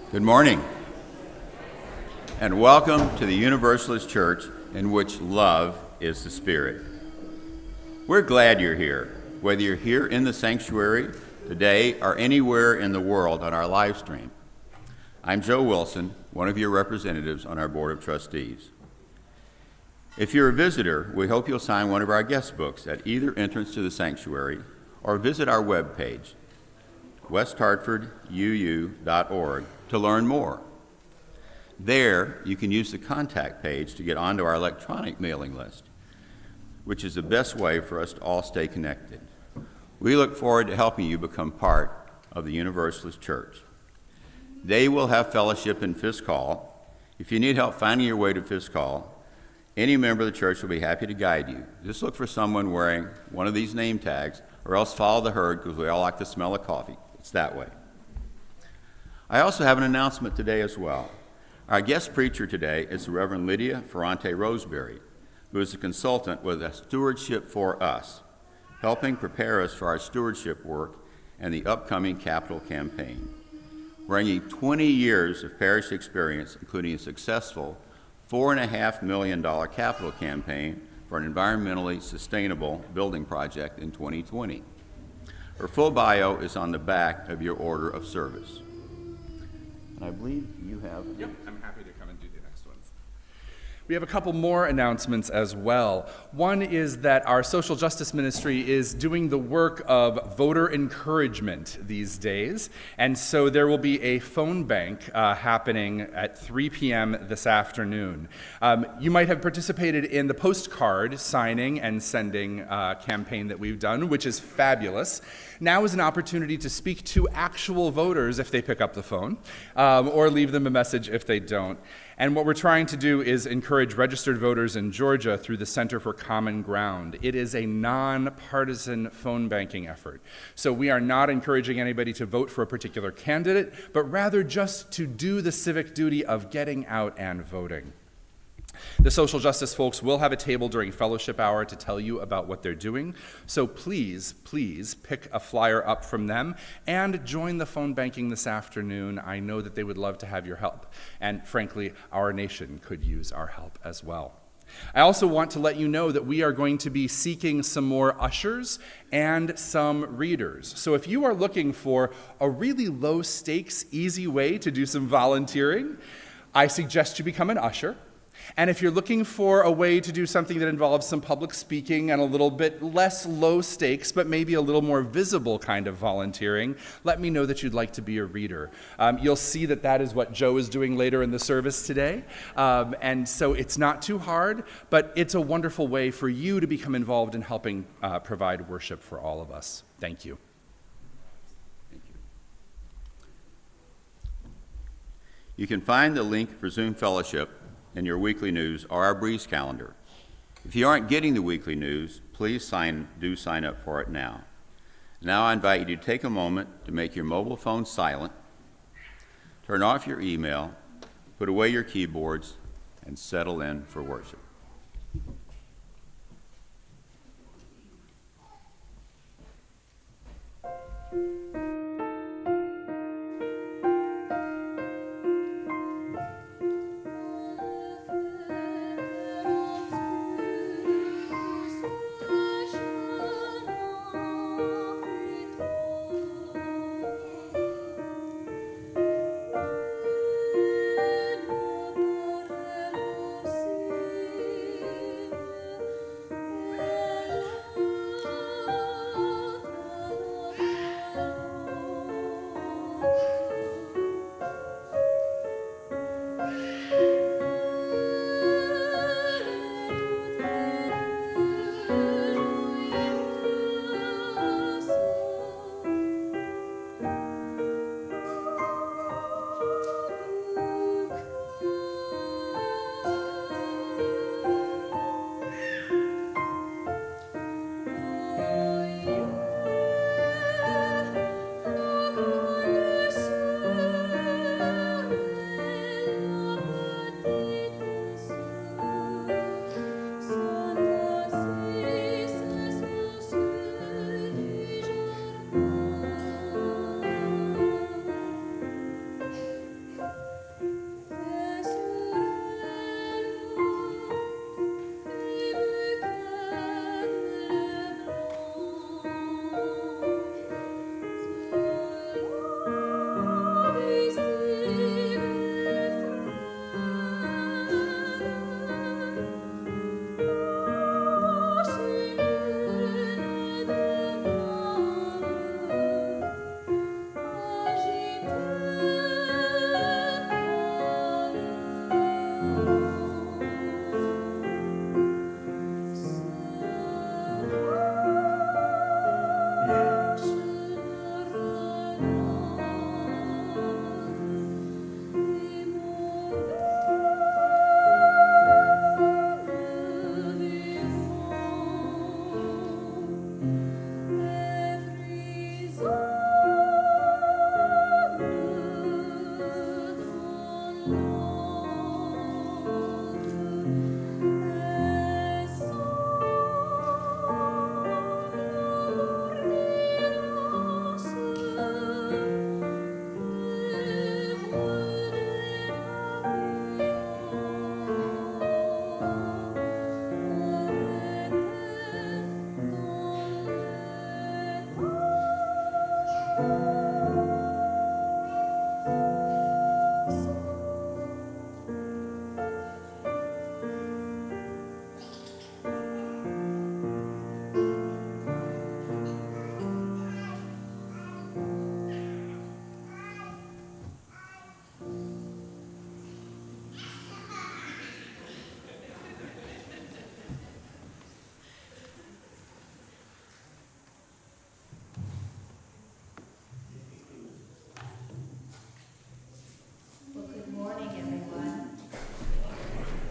Good morning, and welcome to the Universalist Church in which love is the Spirit. We're glad you're here, whether you're here in the sanctuary today or anywhere in the world on our live stream. I'm Joe Wilson, one of your representatives on our Board of Trustees. If you're a visitor, we hope you'll sign one of our guest books at either entrance to the sanctuary or visit our webpage, westhartforduu.org, to learn more. There, you can use the contact page to get onto our electronic mailing list, which is the best way for us to all stay connected. We look forward to helping you become part of the Universalist Church. They will have fellowship in Fisk Hall. If you need help finding your way to Fisk Hall, any member of the church will be happy to guide you. Just look for someone wearing one of these name tags, or else follow the herd, because we all like the smell of coffee. It's that way. I also have an announcement today as well. Our guest preacher today is the Reverend Lydia Ferrante-Roseberry, who is a consultant with a Stewardship for Us, helping prepare us for our stewardship work and the upcoming capital campaign. Bringing 20 years of parish experience, including a successful $4.5 million capital campaign for an environmentally sustainable building project in 2020. Her full bio is on the back of your order of service. And I believe you have... Yep, I'm happy to come and do the next ones. We have a couple more announcements as well. One is that our social justice ministry is doing the work of voter encouragement these days, and so there will be a phone bank happening at 3 p.m. this afternoon. You might have participated in the postcard signing and sending campaign that we've done, which is fabulous. Now is an opportunity to speak to actual voters if they pick up the phone, or leave them a message if they don't. And what we're trying to do is encourage registered voters in Georgia through the Center for Common Ground. It is a nonpartisan phone banking effort. So we are not encouraging anybody to vote for a particular candidate, but rather just to do the civic duty of getting out and voting. The social justice folks will have a table during fellowship hour to tell you about what they're doing. So please pick a flyer up from them and join the phone banking this afternoon. I know that they would love to have your help. And frankly, our nation could use our help as well. I also want to let you know that we are going to be seeking some more ushers and some readers. So if you are looking for a really low stakes, easy way to do some volunteering, I suggest you become an usher. And if you're looking for a way to do something that involves some public speaking and a little bit less low stakes, but maybe a little more visible kind of volunteering, let me know that you'd like to be a reader. You'll see that that is what Joe is doing later in the service today. And so it's not too hard, but it's a wonderful way for you to become involved in helping provide worship for all of us. Thank you. Thank you. You can find the link for Zoom Fellowship in your weekly news or our Breeze calendar. If you aren't getting the weekly news, please sign up for it now. Now I invite you to take a moment to make your mobile phone silent, turn off your email, put away your keyboards, and settle in for worship.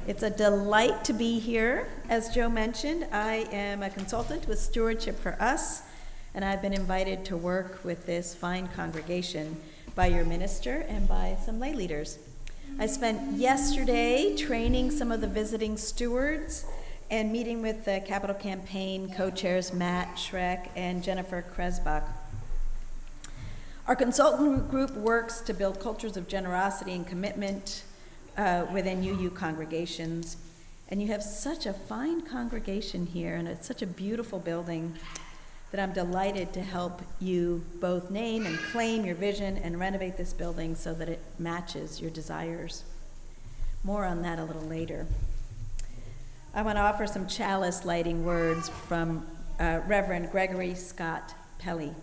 It's a delight to be here. As Joe mentioned, I am a consultant with Stewardship for Us, and I've been invited to work with this fine congregation by your minister and by some lay leaders. I spent yesterday training some of the visiting stewards and meeting with the Capital Campaign co-chairs Matt Schreck and Jennifer Kresbach. Our consultant group works to build cultures of generosity and commitment within UU congregations. And you have such a fine congregation here, and it's such a beautiful building that I'm delighted to help you both name and claim your vision and renovate this building so that it matches your desires. More on that a little later. I want to offer some chalice lighting words from Reverend Gregory Scott Pelley.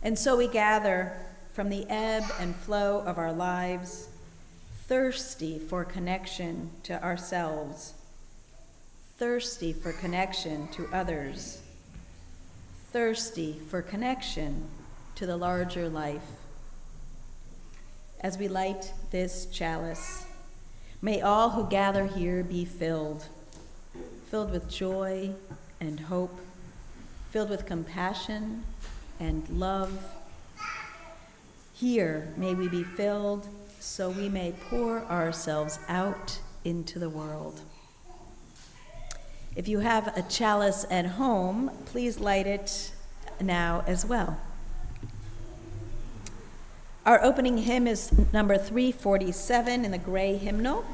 And so we gather from the ebb and flow of our lives, thirsty for connection to ourselves, thirsty for connection to others, thirsty for connection to the larger life. As we light this chalice, may all who gather here be filled with joy and hope, filled with compassion and love. Here may we be filled so we may pour ourselves out into the world. If you have a chalice at home, please light it now as well. Our opening hymn is number 347 in the gray hymnal,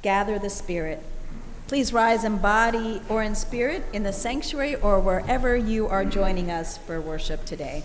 Gather the Spirit. Please rise in body or in spirit in the sanctuary or wherever you are joining us for worship today.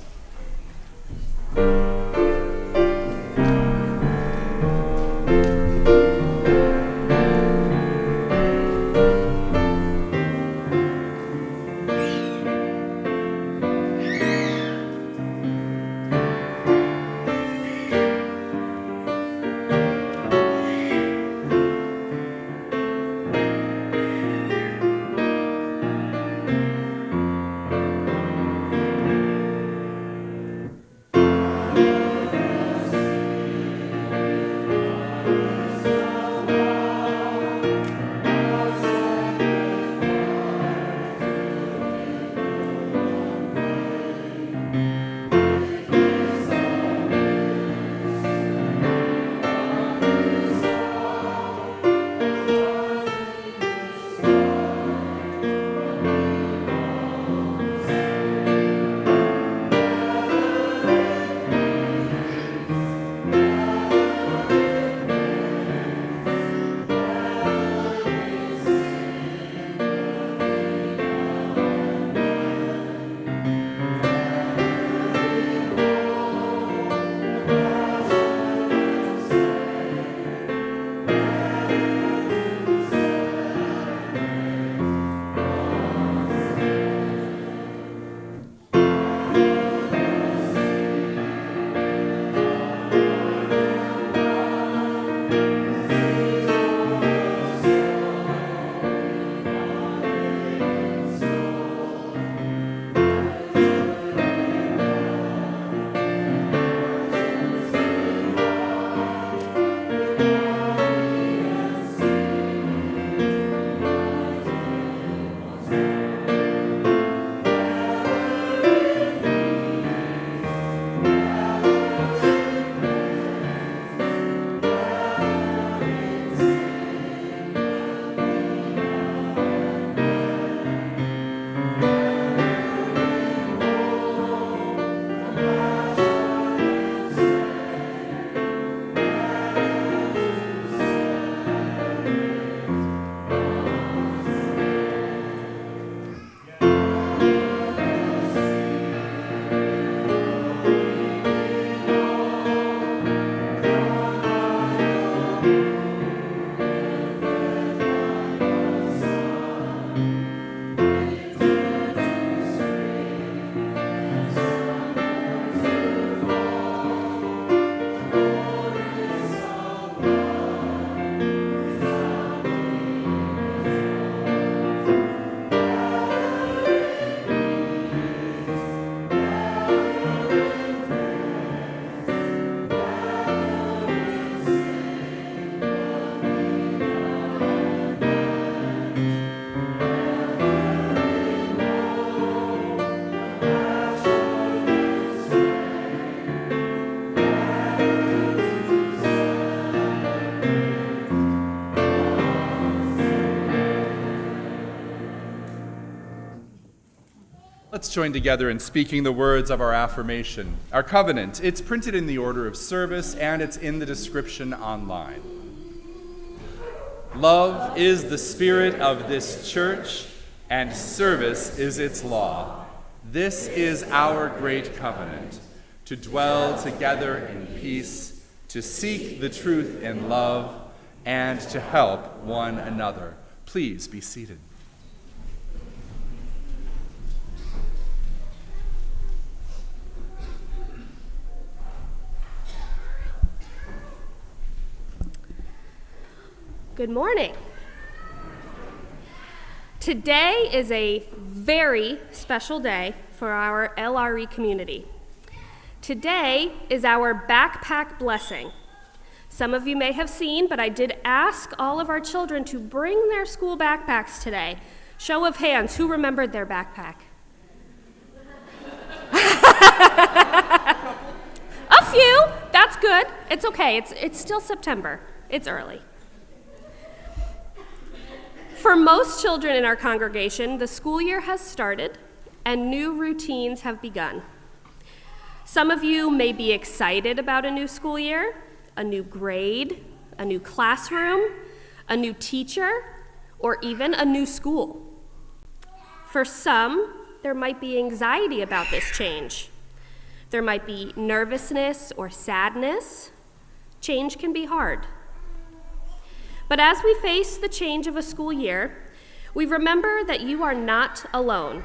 Let's join together in speaking the words of our affirmation. Our covenant, it's printed in the order of service and it's in the description online. Love is the spirit of this church, and service is its law. This is our great covenant, to dwell together in peace, to seek the truth in love, and to help one another. Please be seated. Good morning. Today is a very special day for our LRE community. Today is our backpack blessing. Some of you may have seen, but I did ask all of our children to bring their school backpacks today. Show of hands, who remembered their backpack? A few, that's good. It's okay, it's still September. It's early. For most children in our congregation, the school year has started and new routines have begun. Some of you may be excited about a new school year, a new grade, a new classroom, a new teacher, or even a new school. For some, there might be anxiety about this change. There might be nervousness or sadness. Change can be hard. But as we face the change of a school year, we remember that you are not alone.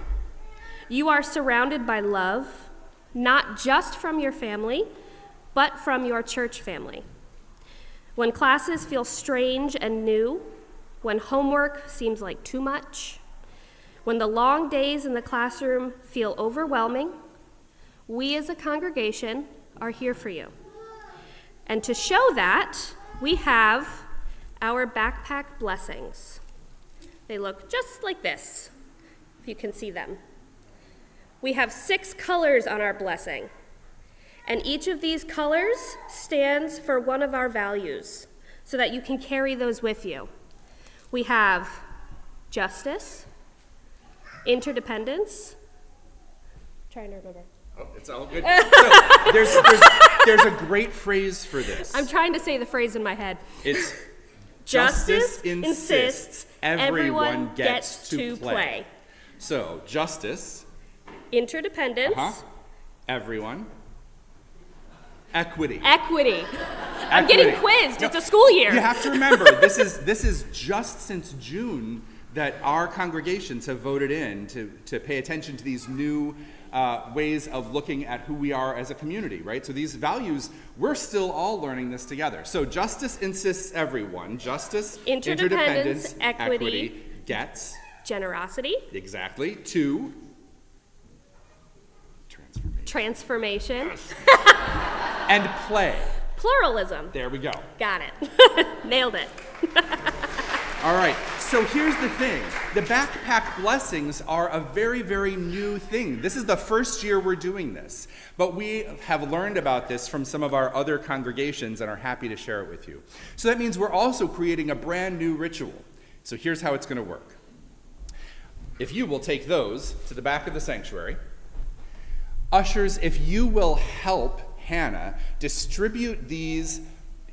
You are surrounded by love, not just from your family, but from your church family. When classes feel strange and new, when homework seems like too much, when the long days in the classroom feel overwhelming, we as a congregation are here for you. And to show that, we have our backpack blessings. They look just like this, if you can see them. We have 6 colors on our blessing, and each of these colors stands for one of our values, so that you can carry those with you. We have justice, interdependence, trying to remember. Oh, it's all good. So, there's a great phrase for this. I'm trying to say the phrase in my head. It's justice insists everyone gets to play. So, justice. Interdependence. Everyone. Equity. Equity. I'm getting quizzed. It's a school year. You have to remember, this is just since June that our congregations have voted in to pay attention to these new ways of looking at who we are as a community, right? So these values, we're still all learning this together. So justice insists everyone. Justice, interdependence, equity gets generosity. Exactly. 2, Transformation. And play. Pluralism. There we go. Got it. Nailed it. All right, so here's the thing. The backpack blessings are a very, very new thing. This is the first year we're doing this, but we have learned about this from some of our other congregations and are happy to share it with you. So that means we're also creating a brand new ritual. So here's how it's going to work. If you will take those to the back of the sanctuary, ushers, if you will help Hannah distribute these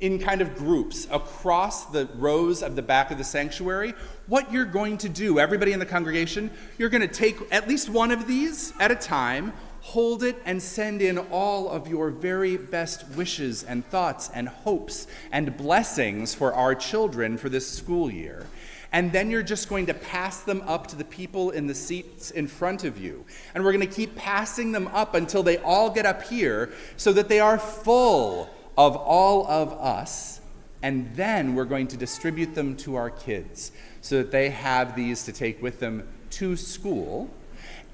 in kind of groups across the rows of the back of the sanctuary, what you're going to do, everybody in the congregation, you're going to take at least one of these at a time, hold it, and send in all of your very best wishes and thoughts and hopes and blessings for our children for this school year. And then you're just going to pass them up to the people in the seats in front of you. And we're going to keep passing them up until they all get up here so that they are full of all of us, and then we're going to distribute them to our kids so that they have these to take with them to school.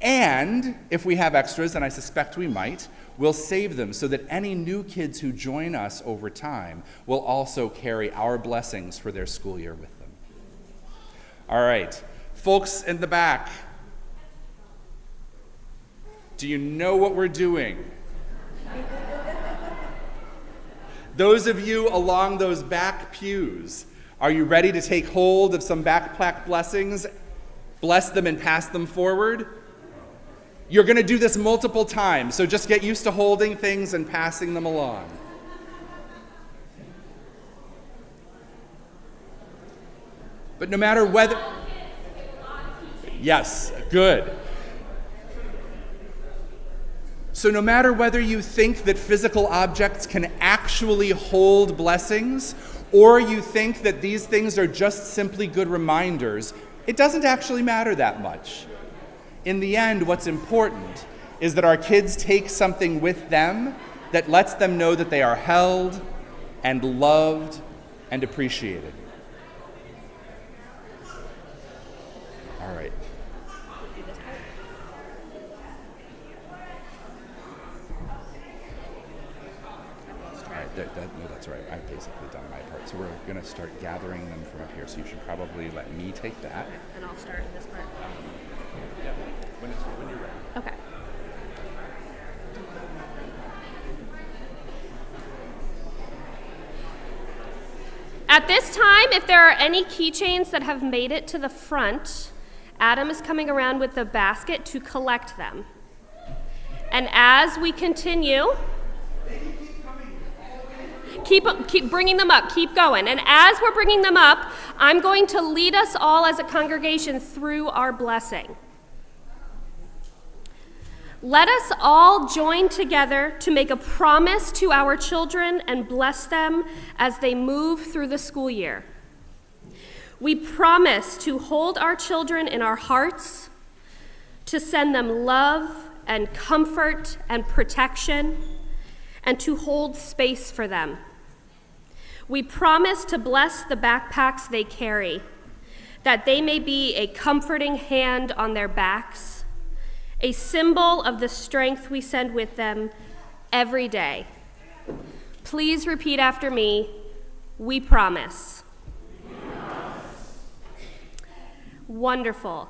And if we have extras, and I suspect we might, we'll save them so that any new kids who join us over time will also carry our blessings for their school year with them. All right, folks in the back, do you know what we're doing? Those of you along those back pews, are you ready to take hold of some backpack blessings, bless them and pass them forward? You're going to do this multiple times, so just get used to holding things and passing them along. But no matter whether... Yes, good. So no matter whether you think that physical objects can actually hold blessings, or you think that these things are just simply good reminders, it doesn't actually matter that much. In the end, what's important is that our kids take something with them that lets them know that they are held and loved and appreciated. All right. No, that's all right. I've basically done my part. So we're going to start gathering them from up here. So you should probably let me take that. And I'll start this part. Yeah, when you're ready. Okay. At this time, if there are any keychains that have made it to the front, Adam is coming around with the basket to collect them. And as we continue, keep bringing them up, keep going. And as we're bringing them up, I'm going to lead us all as a congregation through our blessing. Let us all join together to make a promise to our children and bless them as they move through the school year. We promise to hold our children in our hearts, to send them love and comfort and protection, and to hold space for them. We promise to bless the backpacks they carry, that they may be a comforting hand on their backs, a symbol of the strength we send with them every day. Please repeat after me. We promise. Wonderful.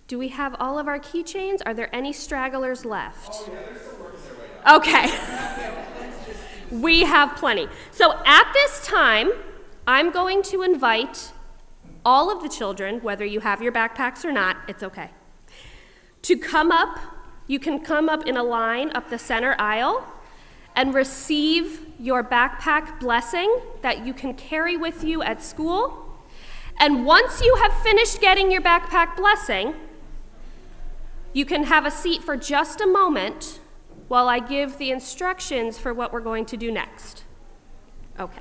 Do we have all of our keychains? Are there any stragglers left? Oh, yeah, there's some work there right now. Okay. We have plenty. So at this time, I'm going to invite all of the children, whether you have your backpacks or not, it's okay, to come up. You can come up in a line up the center aisle and receive your backpack blessing that you can carry with you at school. And once you have finished getting your backpack blessing, you can have a seat for just a moment while I give the instructions for what we're going to do next. Okay.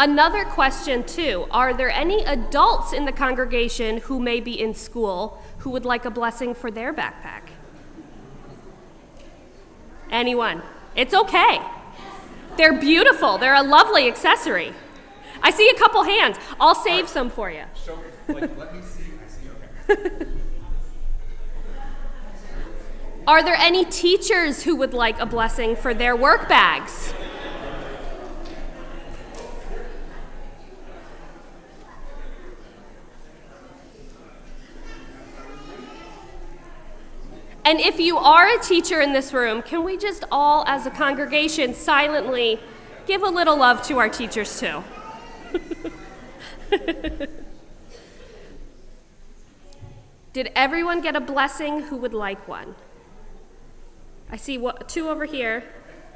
Another question, too. Are there any adults in the congregation who may be in school who would like a blessing for their backpack? Anyone? It's okay. They're beautiful. They're a lovely accessory. I see a couple hands. I'll save some for you. Let me see. I see, okay. Are there any teachers who would like a blessing for their work bags? And if you are a teacher in this room, can we just all, as a congregation, silently give a little love to our teachers too? Did everyone get a blessing who would like one? I see two over here.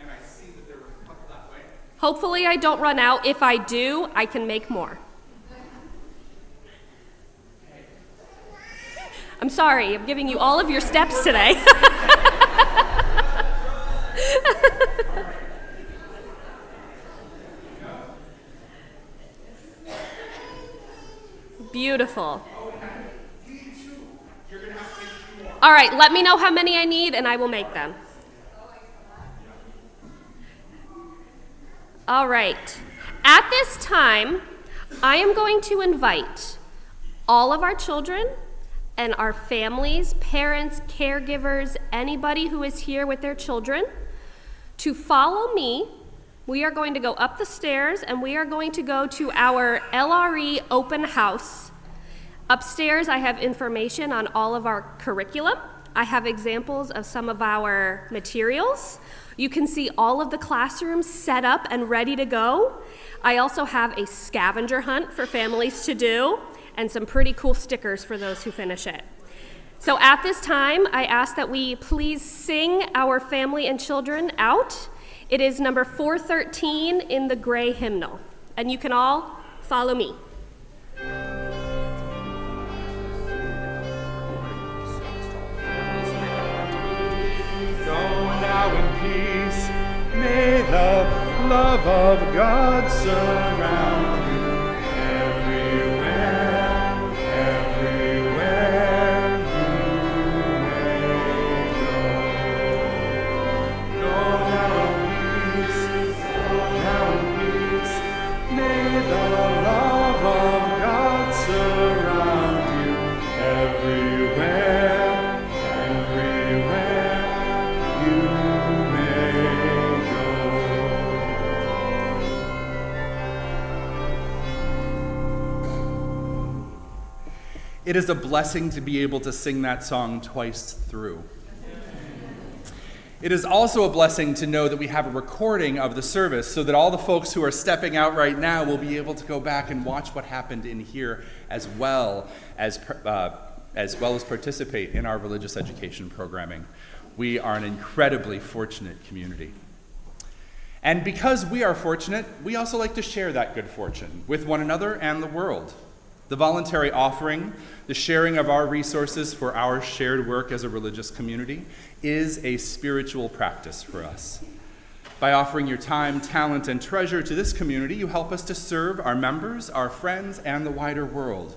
And I see that there were a couple that way. Hopefully I don't run out. If I do, I can make more. I'm sorry, I'm giving you all of your steps today. Beautiful. All right, let me know how many I need and I will make them. All right. At this time, I am going to invite all of our children and our families, parents, caregivers, anybody who is here with their children, to follow me. We are going to go up the stairs and we are going to go to our LRE open house. Upstairs, I have information on all of our curriculum. I have examples of some of our materials. You can see all of the classrooms set up and ready to go. I also have a scavenger hunt for families to do and some pretty cool stickers for those who finish it. So at this time, I ask that we please sing our family and children out. It is number 413 in the gray hymnal. And you can all follow me. Go now in peace, may the love of God surround you everywhere, everywhere you may go. Go now in peace, may the love of God surround you everywhere, everywhere you may go. It is a blessing to be able to sing that song twice through. It is also a blessing to know that we have a recording of the service so that all the folks who are stepping out right now will be able to go back and watch what happened in here as well as participate in our religious education programming. We are an incredibly fortunate community. And because we are fortunate, we also like to share that good fortune with one another and the world. The voluntary offering, the sharing of our resources for our shared work as a religious community, is a spiritual practice for us. By offering your time, talent, and treasure to this community, you help us to serve our members, our friends, and the wider world.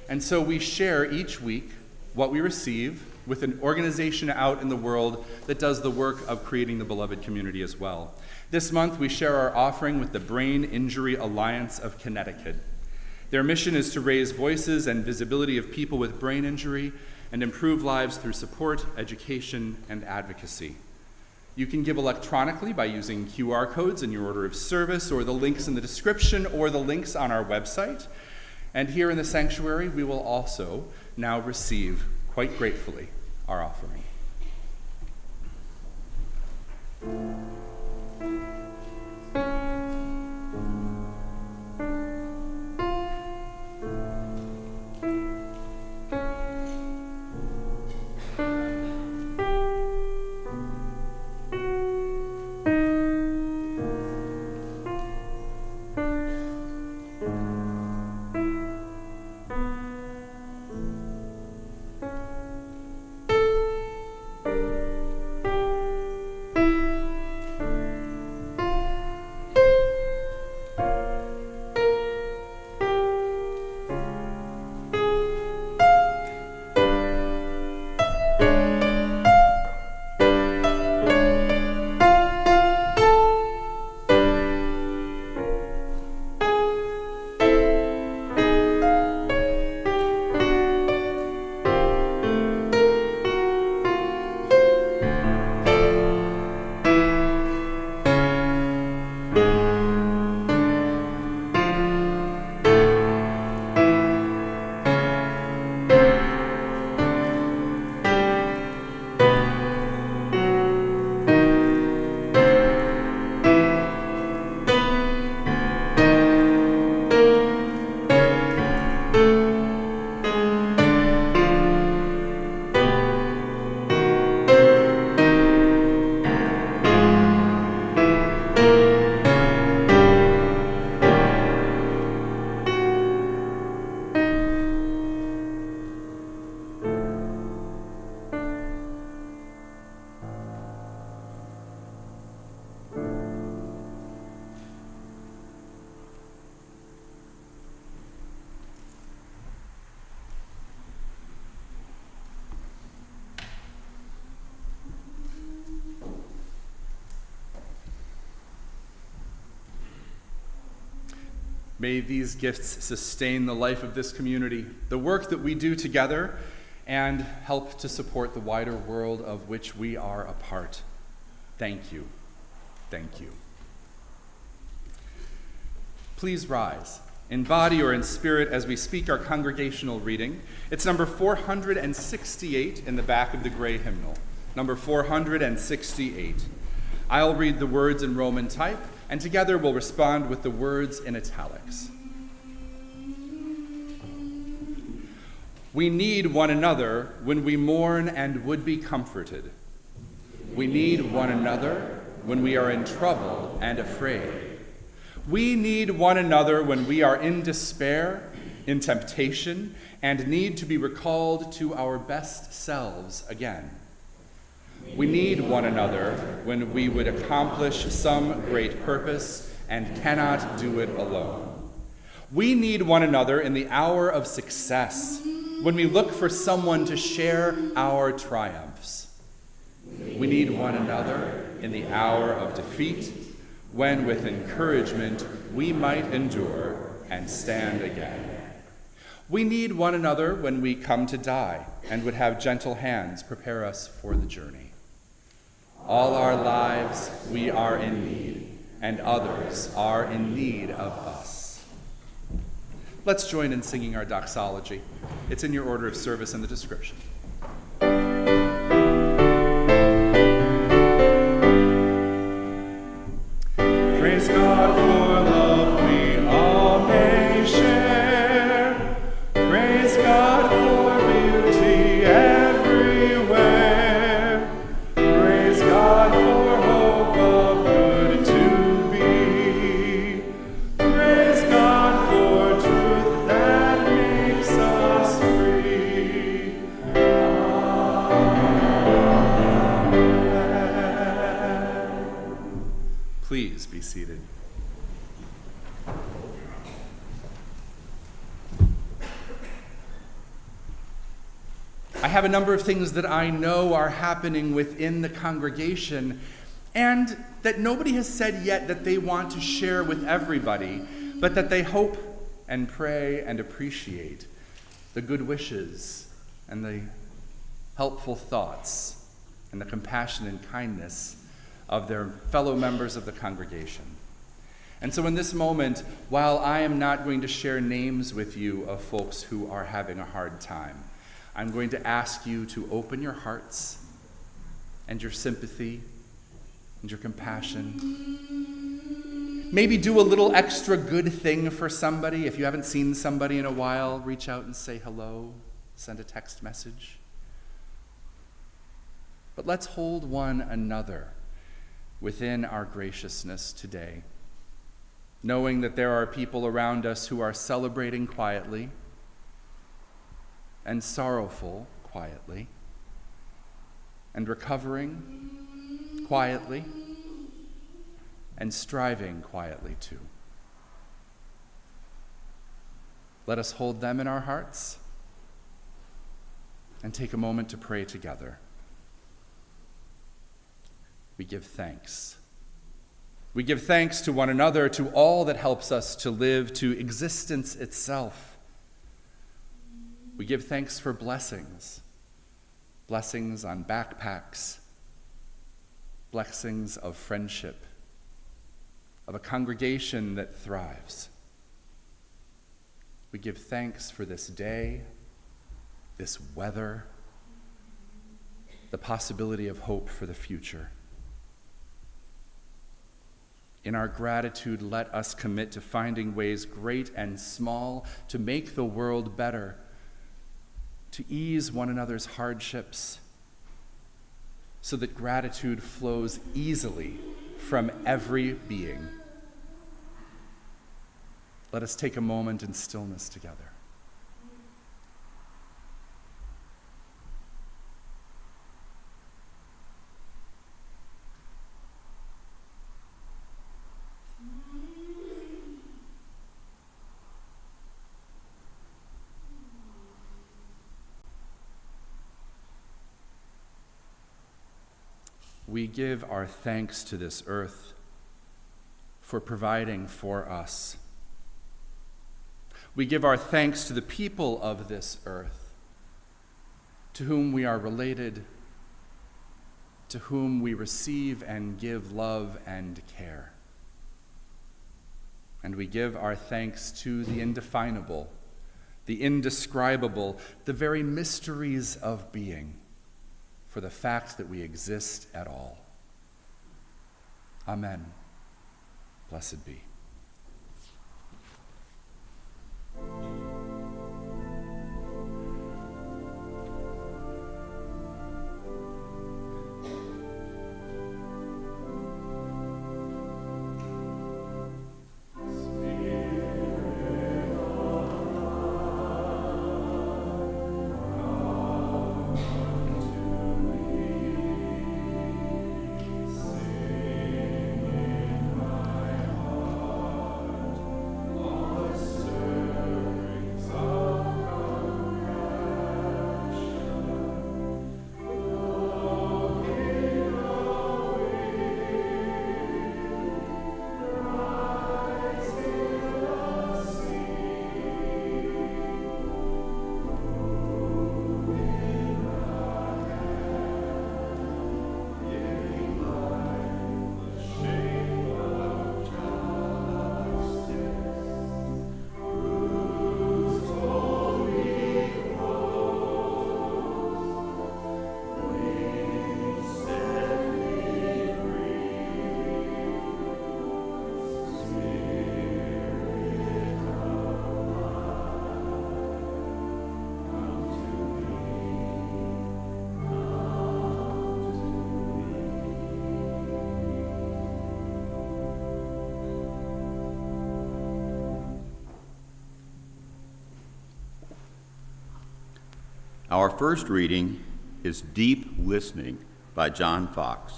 And so we share each week what we receive with an organization out in the world that does the work of creating the beloved community as well. This month, we share our offering with the Brain Injury Alliance of Connecticut. Their mission is to raise voices and visibility of people with brain injury and improve lives through support, education, and advocacy. You can give electronically by using QR codes in your order of service, or the links in the description, or the links on our website. And here in the sanctuary, we will also now receive, quite gratefully, our offering. May these gifts sustain the life of this community, the work that we do together, and help to support the wider world of which we are a part. Thank you. Thank you. Please rise, in body or in spirit, as we speak our congregational reading. It's number 468 in the back of the gray hymnal. Number 468. I'll read the words in Roman type, and together we'll respond with the words in italics. We need one another when we mourn and would be comforted. We need one another when we are in trouble and afraid. We need one another when we are in despair, in temptation, and need to be recalled to our best selves again. We need one another when we would accomplish some great purpose and cannot do it alone. We need one another in the hour of success, when we look for someone to share our triumphs. We need one another in the hour of defeat, when with encouragement we might endure and stand again. We need one another when we come to die and would have gentle hands prepare us for the journey. All our lives we are in need, and others are in need of us. Let's join in singing our doxology. It's in your order of service in the description. Praise God for love we all may share. Praise God for beauty everywhere. Praise God for hope of good to be. Praise God for truth that makes us free. Amen. Please be seated. I have a number of things that I know are happening within the congregation and that nobody has said yet that they want to share with everybody, but that they hope and pray and appreciate the good wishes and the helpful thoughts and the compassion and kindness of their fellow members of the congregation. And so in this moment, while I am not going to share names with you of folks who are having a hard time, I'm going to ask you to open your hearts and your sympathy and your compassion. Maybe do a little extra good thing for somebody. If you haven't seen somebody in a while, reach out and say hello, send a text message. But let's hold one another within our graciousness today, knowing that there are people around us who are celebrating quietly and sorrowful quietly, and recovering quietly, and striving quietly too. Let us hold them in our hearts and take a moment to pray together. We give thanks. We give thanks to one another, to all that helps us to live, to existence itself. We give thanks for blessings on backpacks, blessings of friendship, of a congregation that thrives. We give thanks for this day, this weather, the possibility of hope for the future. In our gratitude, let us commit to finding ways great and small to make the world better, to ease one another's hardships, so that gratitude flows easily from every being. Let us take a moment in stillness together. We give our thanks to this earth for providing for us, We give our thanks to the people of this earth, to whom we are related, to whom we receive and give love and care. And we give our thanks to the indefinable, the indescribable, the very mysteries of being, for the fact that we exist at all. Amen. Blessed be. Our first reading is Deep Listening by John Fox.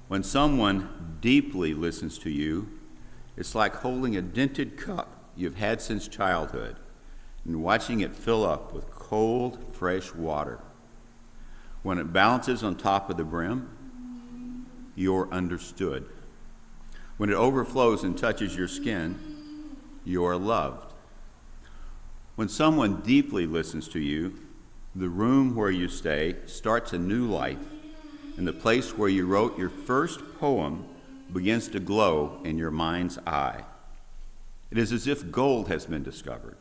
When someone deeply listens to you, it's like holding a dented cup you've had since childhood and watching it fill up with cold, fresh water. When it bounces on top of the brim, you're understood. When it overflows and touches your skin, you're loved. When someone deeply listens to you, the room where you stay starts a new life, and the place where you wrote your first poem begins to glow in your mind's eye. It is as if gold has been discovered.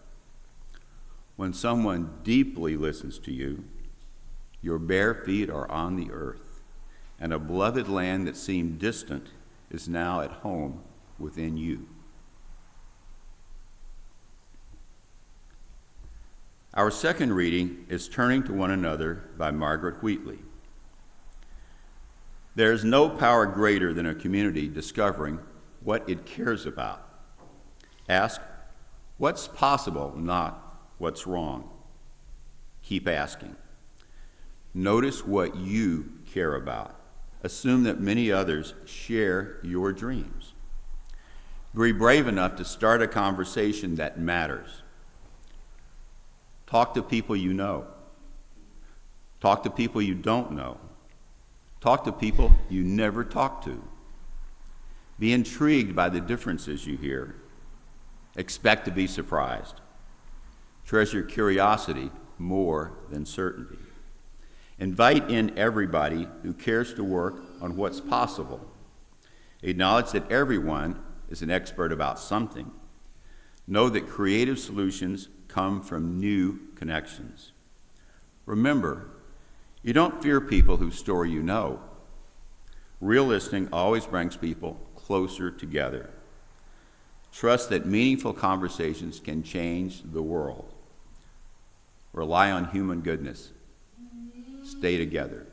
When someone deeply listens to you, your bare feet are on the earth, and a beloved land that seemed distant is now at home within you. Our second reading is Turning to One Another by Margaret Wheatley. There is no power greater than a community discovering what it cares about. Ask, what's possible, not what's wrong. Keep asking. Notice what you care about. Assume that many others share your dreams. Be brave enough to start a conversation that matters. Talk to people you know. Talk to people you don't know. Talk to people you never talk to. Be intrigued by the differences you hear. Expect to be surprised. Treasure curiosity more than certainty. Invite in everybody who cares to work on what's possible. Acknowledge that everyone is an expert about something. Know that creative solutions come from new connections. Remember, you don't fear people whose story you know. Real listening always brings people closer together. Trust that meaningful conversations can change the world. Rely on human goodness. Stay together.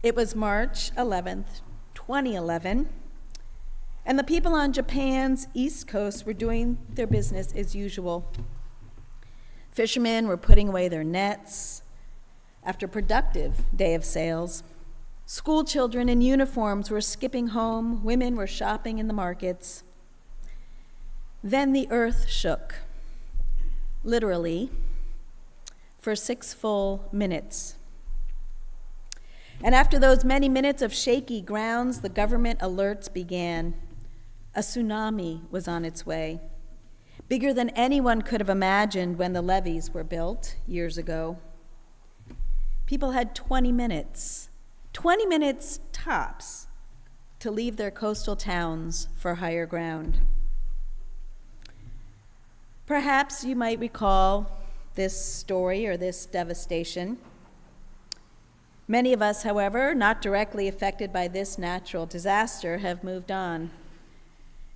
It was March 11th, 2011, and the people on Japan's east coast were doing their business as usual. Fishermen were putting away their nets after a productive day of sales. School children in uniforms were skipping home. Women were shopping in the markets. Then the earth shook, literally, for 6 full minutes. And after those many minutes of shaky grounds, the government alerts began. A tsunami was on its way, bigger than anyone could have imagined when the levees were built years ago. People had 20 minutes tops, to leave their coastal towns for higher ground. Perhaps you might recall this story or this devastation. Many of us, however, not directly affected by this natural disaster, have moved on.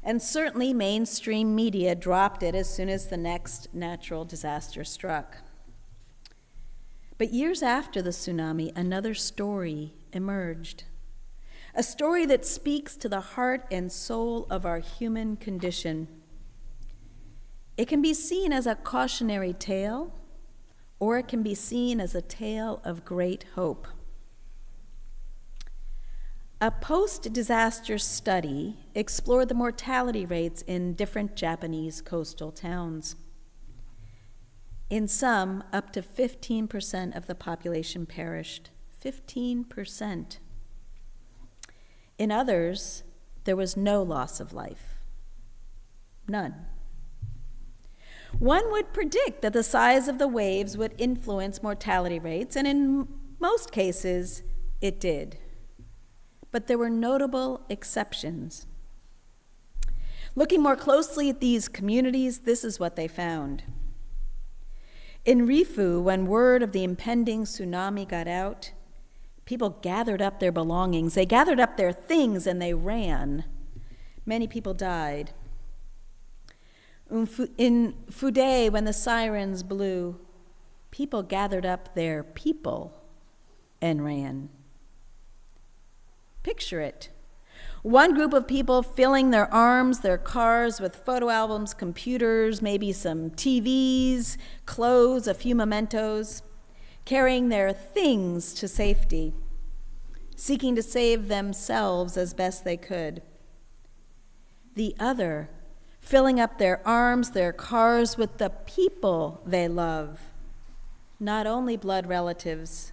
And certainly mainstream media dropped it as soon as the next natural disaster struck. But years after the tsunami, another story emerged. A story that speaks to the heart and soul of our human condition. It can be seen as a cautionary tale, or it can be seen as a tale of great hope. A post-disaster study explored the mortality rates in different Japanese coastal towns. In some, up to 15% of the population perished. 15%. In others, there was no loss of life. None. One would predict that the size of the waves would influence mortality rates, and in most cases, it did. But there were notable exceptions. Looking more closely at these communities, this is what they found. In Rifu, when word of the impending tsunami got out, people gathered up their belongings. They gathered up their things and they ran. Many people died. In Fude, when the sirens blew, people gathered up their people and ran. Picture it. One group of people filling their arms, their cars with photo albums, computers, maybe some TVs, clothes, a few mementos, carrying their things to safety, seeking to save themselves as best they could. The other, filling up their arms, their cars with the people they love, not only blood relatives,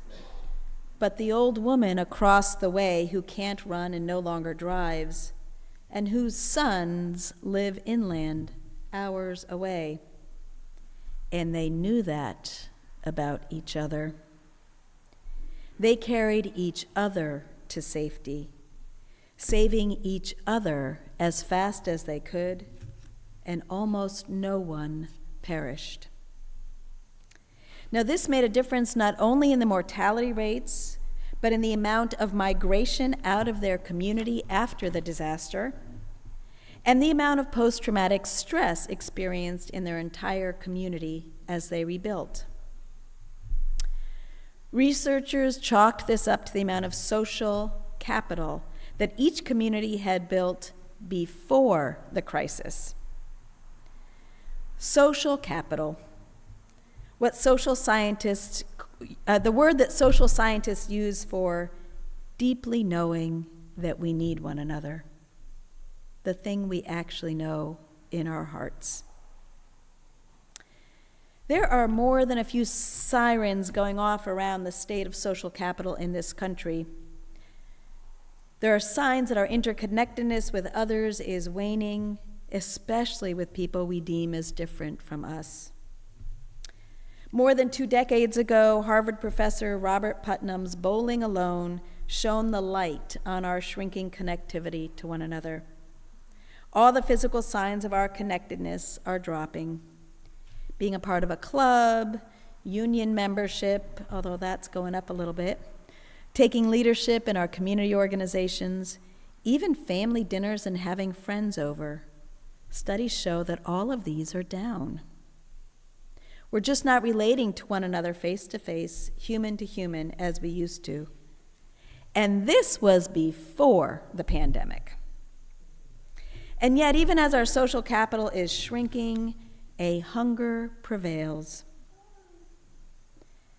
but the old woman across the way who can't run and no longer drives, and whose sons live inland, hours away. And they knew that about each other. They carried each other to safety, saving each other as fast as they could, and almost no one perished. Now, this made a difference not only in the mortality rates, but in the amount of migration out of their community after the disaster, and the amount of post-traumatic stress experienced in their entire community as they rebuilt. Researchers chalked this up to the amount of social capital that each community had built before the crisis. Social capital. What social scientists, the word that social scientists use for deeply knowing that we need one another, the thing we actually know in our hearts. There are more than a few sirens going off around the state of social capital in this country. There are signs that our interconnectedness with others is waning, especially with people we deem as different from us. More than 2 decades ago, Harvard professor Robert Putnam's Bowling Alone shone the light on our shrinking connectivity to one another. All the physical signs of our connectedness are dropping. Being a part of a club, union membership, although that's going up a little bit, taking leadership in our community organizations, even family dinners and having friends over. Studies show that all of these are down. We're just not relating to one another face to face, human to human, as we used to. And this was before the pandemic. And yet, even as our social capital is shrinking, a hunger prevails.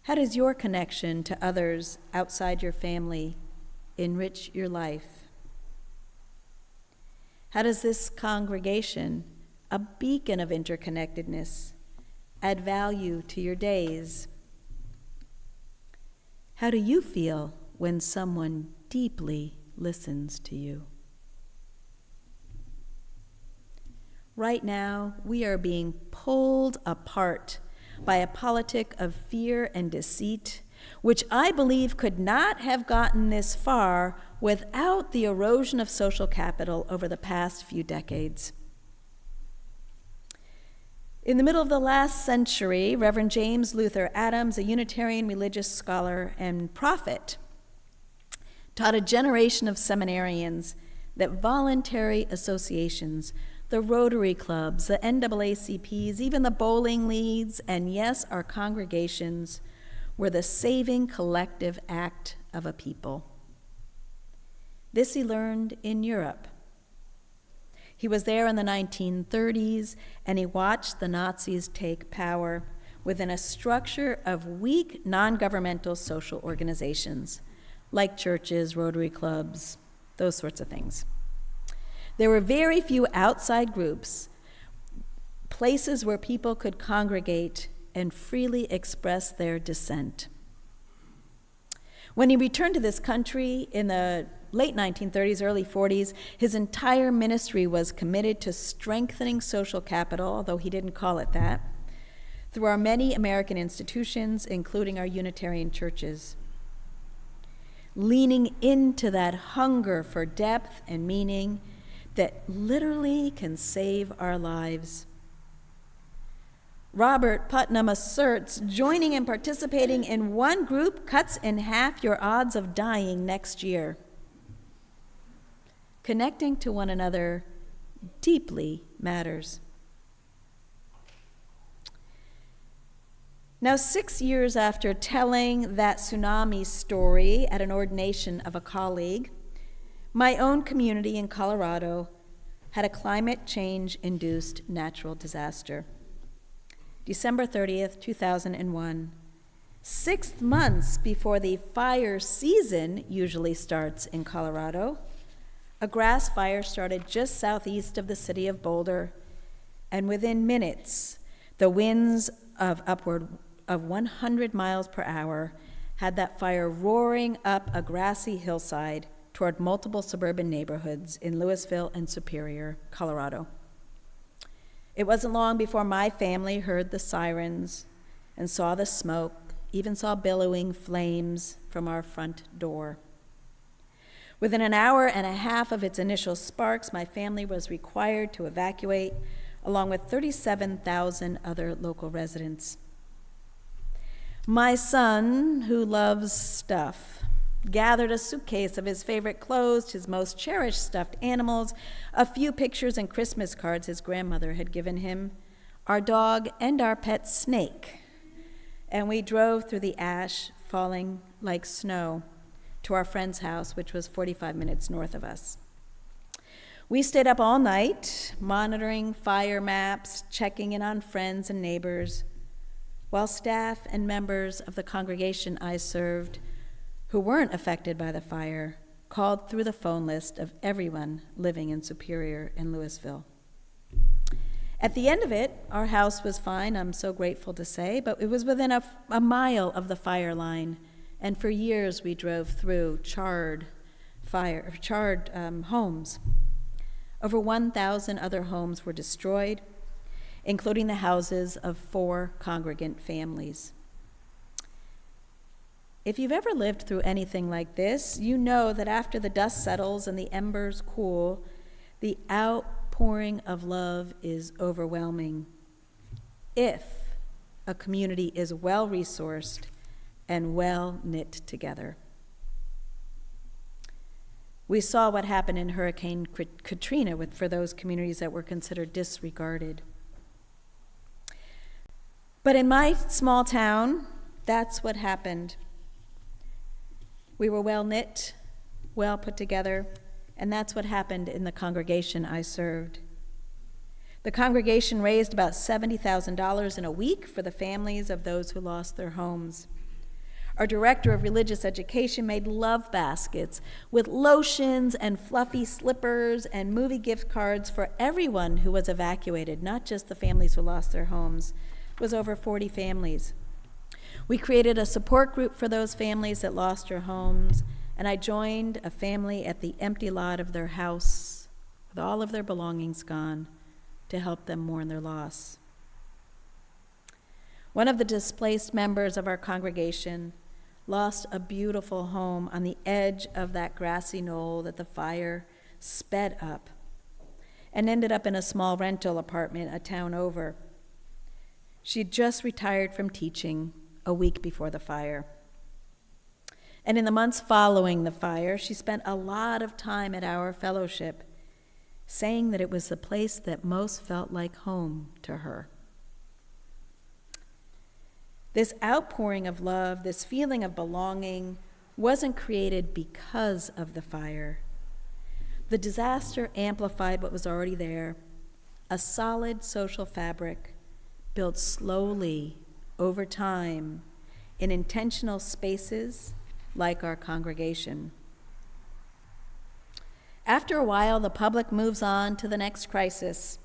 How does your connection to others outside your family enrich your life? How does this congregation, a beacon of interconnectedness, add value to your days? How do you feel when someone deeply listens to you? Right now, we are being pulled apart by a politic of fear and deceit, which I believe could not have gotten this far without the erosion of social capital over the past few decades. In the middle of the last century, Reverend James Luther Adams, a Unitarian religious scholar and prophet, taught a generation of seminarians that voluntary associations, the Rotary clubs, the NAACPs, even the bowling leagues, and yes, our congregations, were the saving collective act of a people. This he learned in Europe. He was there in the 1930s, and he watched the Nazis take power within a structure of weak, non-governmental social organizations, like churches, Rotary clubs, those sorts of things. There were very few outside groups, places where people could congregate and freely express their dissent. When he returned to this country in the late 1930s, early 40s, his entire ministry was committed to strengthening social capital, although he didn't call it that, through our many American institutions, including our Unitarian churches. Leaning into that hunger for depth and meaning that literally can save our lives. Robert Putnam asserts joining and participating in one group cuts in half your odds of dying next year. Connecting to one another deeply matters. Now, 6 years after telling that tsunami story at an ordination of a colleague, my own community in Colorado had a climate change-induced natural disaster. December 30th, 2001, 6 months before the fire season usually starts in Colorado, a grass fire started just southeast of the city of Boulder, and within minutes, the winds of upward of 100 miles per hour had that fire roaring up a grassy hillside toward multiple suburban neighborhoods in Louisville and Superior, Colorado. It wasn't long before my family heard the sirens and saw the smoke, even saw billowing flames from our front door. Within an hour and a half of its initial sparks, my family was required to evacuate, along with 37,000 other local residents. My son, who loves stuff, gathered a suitcase of his favorite clothes, his most cherished stuffed animals, a few pictures and Christmas cards his grandmother had given him, our dog, and our pet snake. And we drove through the ash falling like snow to our friend's house, which was 45 minutes north of us. We stayed up all night, monitoring fire maps, checking in on friends and neighbors, while staff and members of the congregation I served who weren't affected by the fire called through the phone list of everyone living in Superior and Louisville. At the end of it, our house was fine, I'm so grateful to say, but it was within a mile of the fire line, and for years we drove through charred homes. Over 1,000 other homes were destroyed, including the houses of 4 congregant families. If you've ever lived through anything like this, you know that after the dust settles and the embers cool, the outpouring of love is overwhelming. If a community is well-resourced and well-knit together. We saw what happened in Hurricane Katrina for those communities that were considered disregarded. But in my small town, that's what happened. We were well-knit, well put together, and that's what happened in the congregation I served. The congregation raised about $70,000 in a week for the families of those who lost their homes. Our director of religious education made love baskets with lotions and fluffy slippers and movie gift cards for everyone who was evacuated, not just the families who lost their homes. It was over 40 families. We created a support group for those families that lost their homes, and I joined a family at the empty lot of their house with all of their belongings gone to help them mourn their loss. One of the displaced members of our congregation lost a beautiful home on the edge of that grassy knoll that the fire sped up and ended up in a small rental apartment a town over. She'd just retired from teaching a week before the fire. And in the months following the fire, she spent a lot of time at our fellowship, saying that it was the place that most felt like home to her. This outpouring of love, this feeling of belonging, wasn't created because of the fire. The disaster amplified what was already there, a solid social fabric built slowly over time in intentional spaces like our congregation. After a while, the public moves on to the next crisis,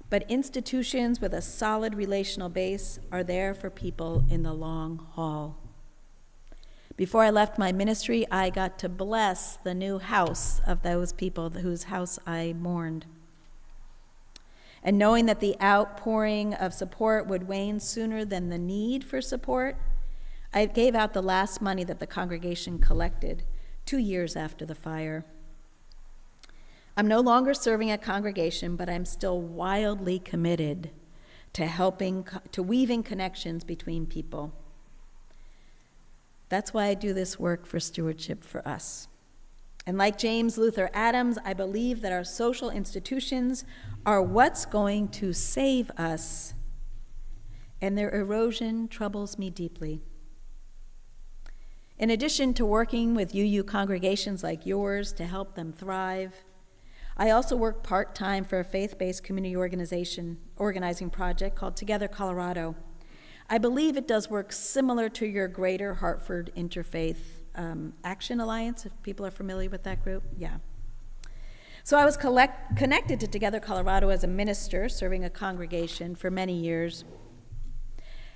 but institutions with a solid relational base are there for people in the long haul. Before I left my ministry, I got to bless the new house of those people whose house I mourned. And knowing that the outpouring of support would wane sooner than the need for support, I gave out the last money that the congregation collected 2 years after the fire. I'm no longer serving a congregation, but I'm still wildly committed to weaving connections between people. That's why I do this work for Stewardship for Us. And like James Luther Adams, I believe that our social institutions are what's going to save us, and their erosion troubles me deeply. In addition to working with UU congregations like yours to help them thrive, I also work part-time for a faith-based community organizing project called Together Colorado. I believe it does work similar to your Greater Hartford Interfaith Action Alliance, if people are familiar with that group. Yeah. So I was connected to Together Colorado as a minister, serving a congregation for many years.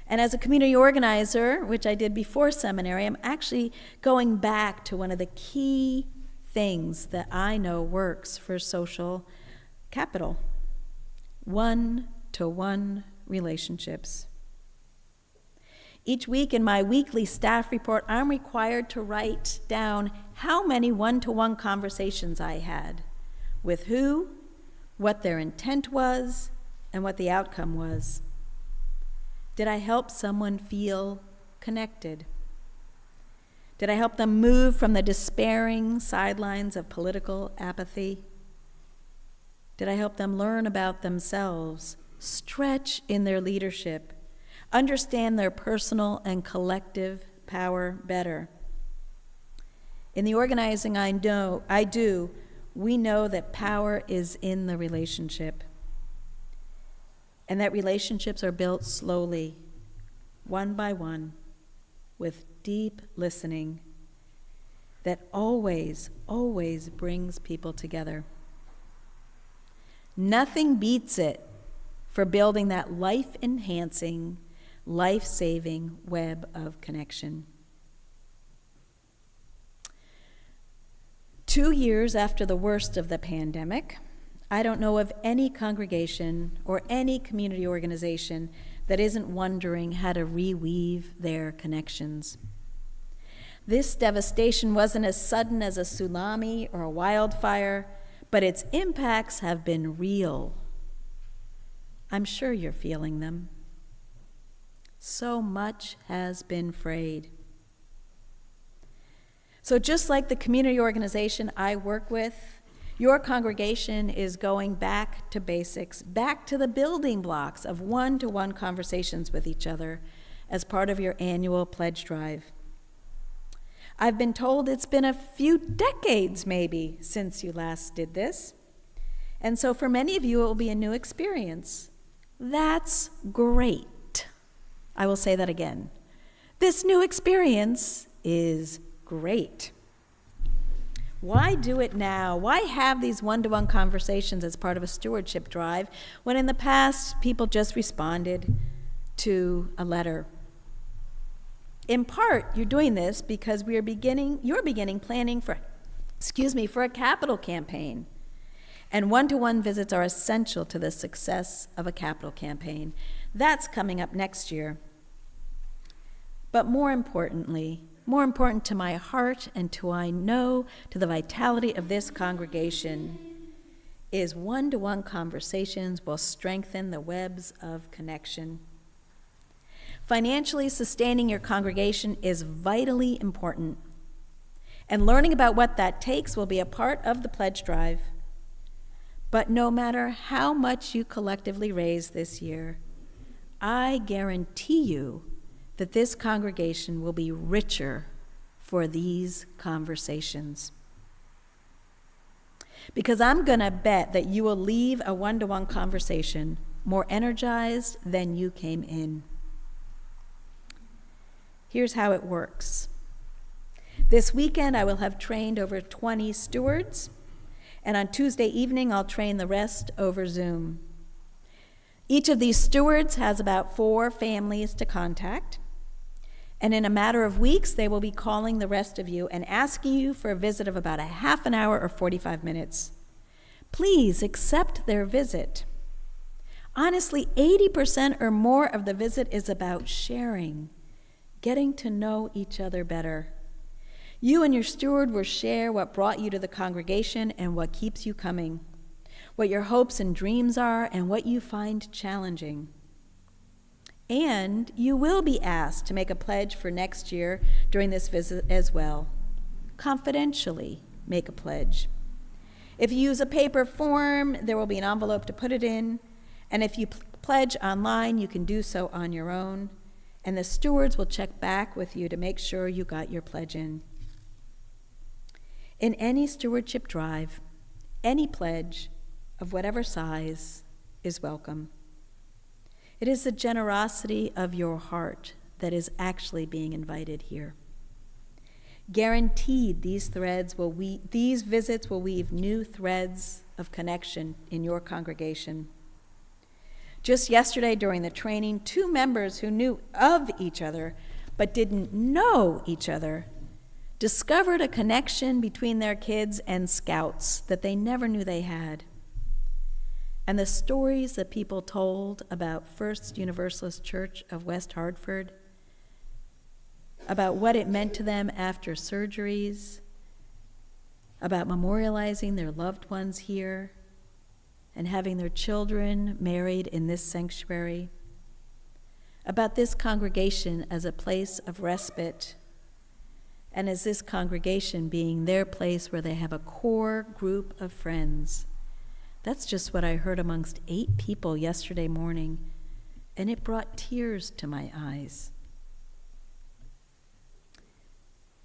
And as a community organizer, which I did before seminary, I'm actually going back to one of the key things that I know works for social capital: one-to-one relationships. Each week in my weekly staff report, I'm required to write down how many one-to-one conversations I had, with who, what their intent was, and what the outcome was. Did I help someone feel connected? Did I help them move from the despairing sidelines of political apathy? Did I help them learn about themselves, stretch in their leadership, understand their personal and collective power better? In the organizing I do, we know that power is in the relationship, and that relationships are built slowly, one by one, with deep listening that always, always brings people together. Nothing beats it for building that life-enhancing, life-saving web of connection. 2 years after the worst of the pandemic, I don't know of any congregation or any community organization that isn't wondering how to reweave their connections. This devastation wasn't as sudden as a tsunami or a wildfire, but its impacts have been real. I'm sure you're feeling them. So much has been frayed. So just like the community organization I work with, your congregation is going back to basics, back to the building blocks of one-to-one conversations with each other as part of your annual pledge drive. I've been told it's been a few decades maybe since you last did this. And so for many of you, it will be a new experience. That's great. I will say that again. This new experience is great. Why do it now? Why have these one-to-one conversations as part of a stewardship drive when in the past people just responded to a letter? In part, you're doing this because you're beginning planning for a capital campaign. And one-to-one visits are essential to the success of a capital campaign. That's coming up next year. But more important to my heart and to the vitality of this congregation is one-to-one conversations will strengthen the webs of connection. Financially sustaining your congregation is vitally important, and learning about what that takes will be a part of the pledge drive. But no matter how much you collectively raise this year, I guarantee you that this congregation will be richer for these conversations. Because I'm going to bet that you will leave a one-to-one conversation more energized than you came in. Here's how it works. This weekend, I will have trained over 20 stewards, and on Tuesday evening, I'll train the rest over Zoom. Each of these stewards has about 4 families to contact, and in a matter of weeks, they will be calling the rest of you and asking you for a visit of about a half an hour or 45 minutes. Please accept their visit. Honestly, 80% or more of the visit is about sharing, getting to know each other better. You and your steward will share what brought you to the congregation and what keeps you coming, what your hopes and dreams are, and what you find challenging. And you will be asked to make a pledge for next year during this visit as well. Confidentially make a pledge. If you use a paper form, there will be an envelope to put it in, and if you pledge online, you can do so on your own, and the stewards will check back with you to make sure you got your pledge in. In any stewardship drive, any pledge of whatever size is welcome. It is the generosity of your heart that is actually being invited here. Guaranteed, these visits will weave new threads of connection in your congregation. Just yesterday during the training, 2 members who knew of each other but didn't know each other discovered a connection between their kids and Scouts that they never knew they had. And the stories that people told about First Universalist Church of West Hartford, about what it meant to them after surgeries, about memorializing their loved ones here, and having their children married in this sanctuary, about this congregation as a place of respite, and as this congregation being their place where they have a core group of friends. That's just what I heard amongst 8 people yesterday morning, and it brought tears to my eyes.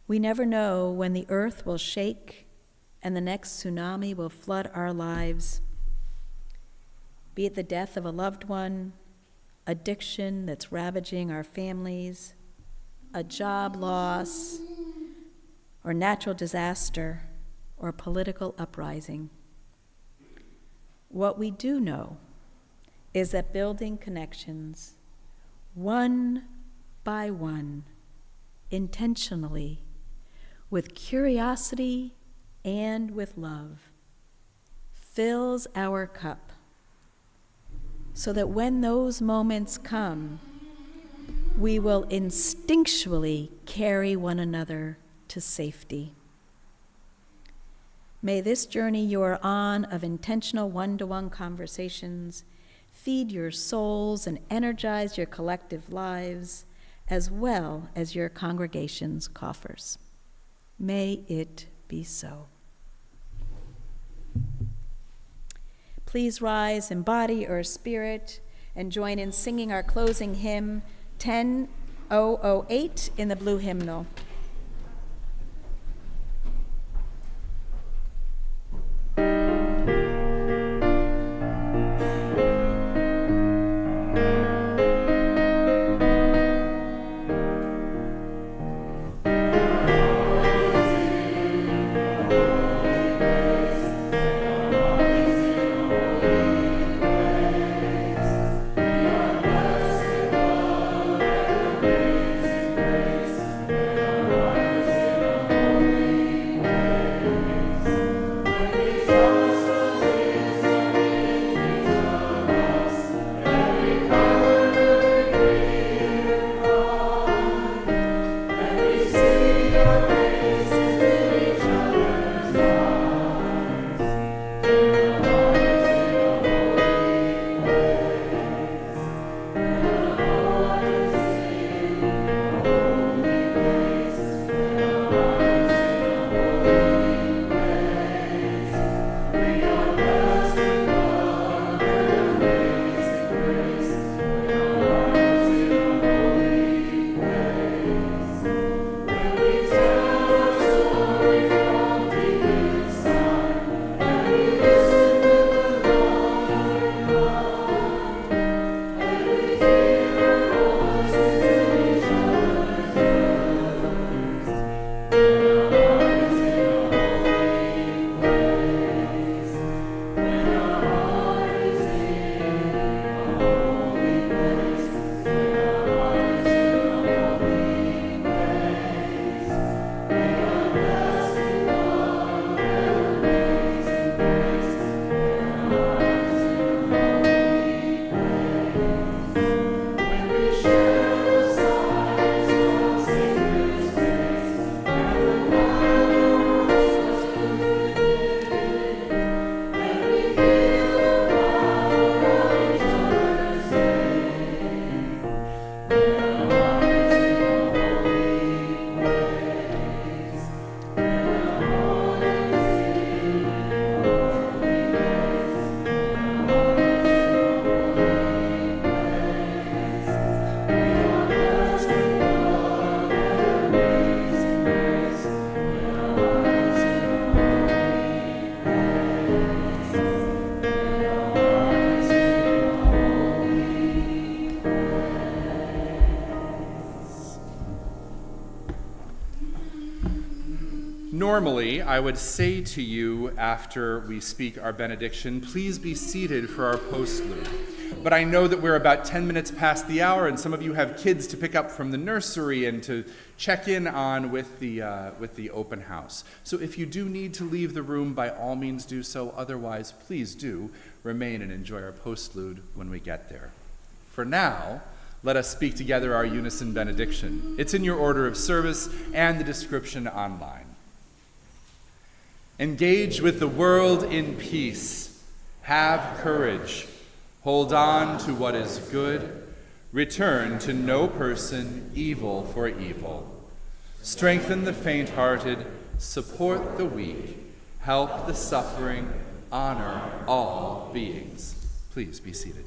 We never know when the earth will shake and the next tsunami will flood our lives, be it the death of a loved one, addiction that's ravaging our families, a job loss, or natural disaster, or political uprising. What we do know is that building connections, one by one, intentionally, with curiosity and with love, fills our cup, so that when those moments come, we will instinctually carry one another to safety. May this journey you are on of intentional one-to-one conversations feed your souls and energize your collective lives, as well as your congregation's coffers. May it be so. Please rise in body or spirit and join in singing our closing hymn, 10:008, in the blue hymnal. Normally, I would say to you after we speak our benediction, please be seated for our postlude. But I know that we're about 10 minutes past the hour, and some of you have kids to pick up from the nursery and to check in on with the open house. So if you do need to leave the room, by all means do so. Otherwise, please do remain and enjoy our postlude when we get there. For now, let us speak together our unison benediction. It's in your order of service and the description online. Engage with the world in peace. Have courage. Hold on to what is good. Return to no person evil for evil. Strengthen the faint-hearted. Support the weak. Help the suffering. Honor all beings. Please be seated.